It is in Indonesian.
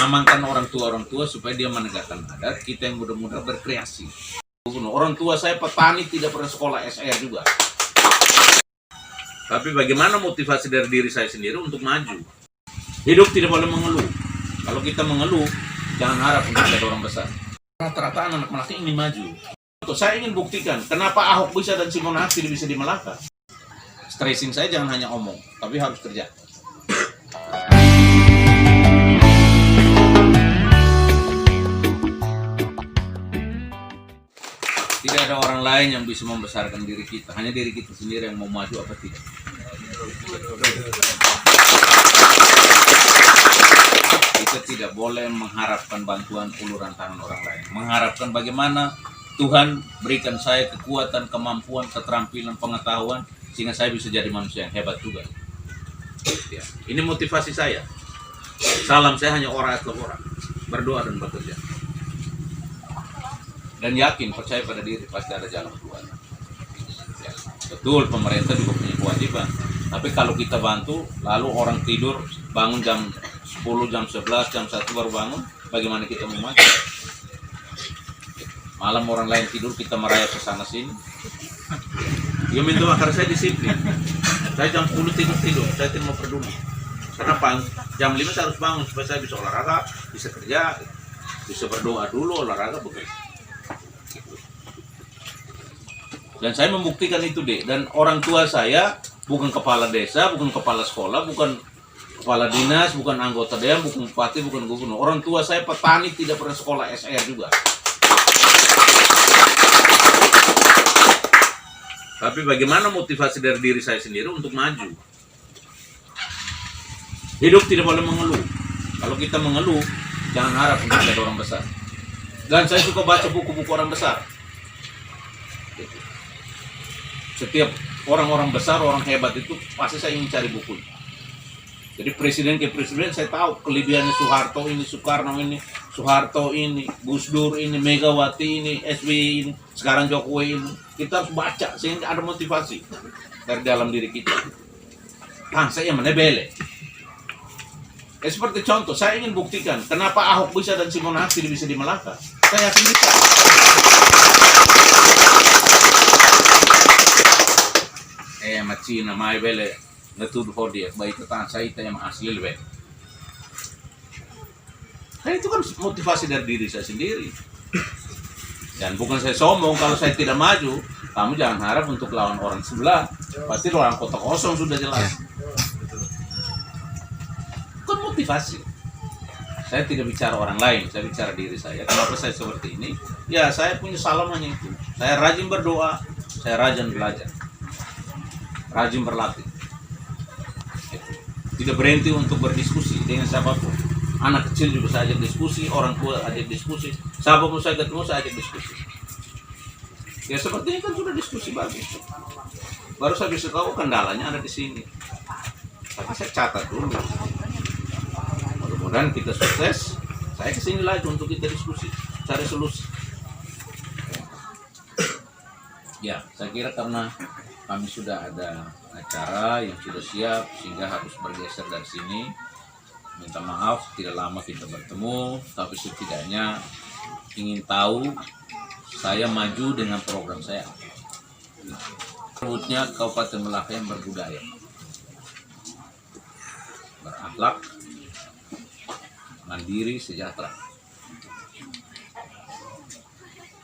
amankan orang tua supaya dia menegakkan adat, kita yang muda-muda berkreasi. Orang tua saya petani, tidak pernah sekolah SR juga. Tapi bagaimana motivasi dari diri saya sendiri untuk maju? Hidup tidak boleh mengeluh. Kalau kita mengeluh, jangan harap untuk jadi orang besar. Rata-rata anak Melaka ingin maju. Saya ingin buktikan kenapa Ahok bisa dan Simon Haris tidak bisa di Melaka. Stressing saya jangan hanya omong, tapi harus kerja. Tidak ada orang lain yang bisa membesarkan diri kita, hanya diri kita sendiri yang mau maju apa tidak. Kita tidak boleh mengharapkan bantuan uluran tangan orang lain. Mengharapkan bagaimana Tuhan berikan saya kekuatan, kemampuan, keterampilan, pengetahuan, sehingga saya bisa jadi manusia yang hebat juga. Ya. Ini motivasi saya. Salam saya hanya orang atau orang. Berdoa dan bekerja. Dan yakin, percaya pada diri, pasti ada jalan keluar. Ya. Betul, pemerintah juga punya kewajiban. Tapi kalau kita bantu, lalu orang tidur, bangun jam 10, jam 11, jam 1 baru bangun, bagaimana kita mau maju? Malam orang lain tidur, kita merayap ke sana sini. Ya minta makar saya disiplin. Saya jam 10 tidur, saya tidak mau peduli. Kenapa? Jam 5 saya harus bangun supaya saya bisa olahraga, bisa kerja, bisa berdoa dulu, olahraga, bekerja. Dan saya membuktikan itu deh. Dan orang tua saya bukan kepala desa, bukan kepala sekolah, bukan kepala dinas, bukan anggota dewan, bukan bupati, bukan gubernur. Orang tua saya petani, tidak pernah sekolah SR juga. Tapi bagaimana motivasi dari diri saya sendiri untuk maju? Hidup tidak boleh mengeluh. Kalau kita mengeluh, jangan harap untuk jadi orang besar. Dan saya suka baca buku-buku orang besar. Setiap orang-orang besar, orang hebat itu pasti saya ingin cari buku. Jadi presiden ke presiden saya tahu kelebihannya Soeharto ini, Soekarno ini, Soeharto ini, Gus Dur ini, Megawati ini, SBY ini, sekarang Jokowi ini. Kita harus baca sehingga ada motivasi dari dalam diri kita. Saya yang menebele. Seperti contoh, saya ingin buktikan kenapa Ahok bisa dan Simon Haris tidak bisa di Melaka. Saya yakin bisa. Macina mai bele natud hodi baik ketan saya yang asli lebih. Nah, itu kan motivasi dari diri saya sendiri. Dan bukan saya sombong kalau saya tidak maju, kamu jangan harap untuk lawan orang sebelah. Pasti orang kota kosong sudah jelas. Kan motivasi. Saya tidak bicara orang lain, saya bicara diri saya. Kenapa saya seperti ini? Ya, saya punya salam hanya itu. Saya rajin berdoa, saya rajin belajar. Rajin berlatih. Tidak berhenti untuk berdiskusi dengan siapapun. Anak kecil juga saya ajak diskusi, orang tua ajak diskusi, siapapun saya ketemu saya ajak diskusi. Ya seperti ini kan sudah diskusi bagus. Baru saya bisa tahu kendalanya ada di sini. Tapi saya catat dulu. Mudah-mudahan kita sukses. Saya kesini lagi untuk kita diskusi, cari solusi. Ya, saya kira karena kami sudah ada acara yang sudah siap sehingga harus bergeser dari sini. Minta maaf tidak lama kita bertemu, tapi setidaknya ingin tahu saya maju dengan program saya. Sebutnya Kabupaten Melaka yang berbudaya, berakhlak, mandiri, sejahtera.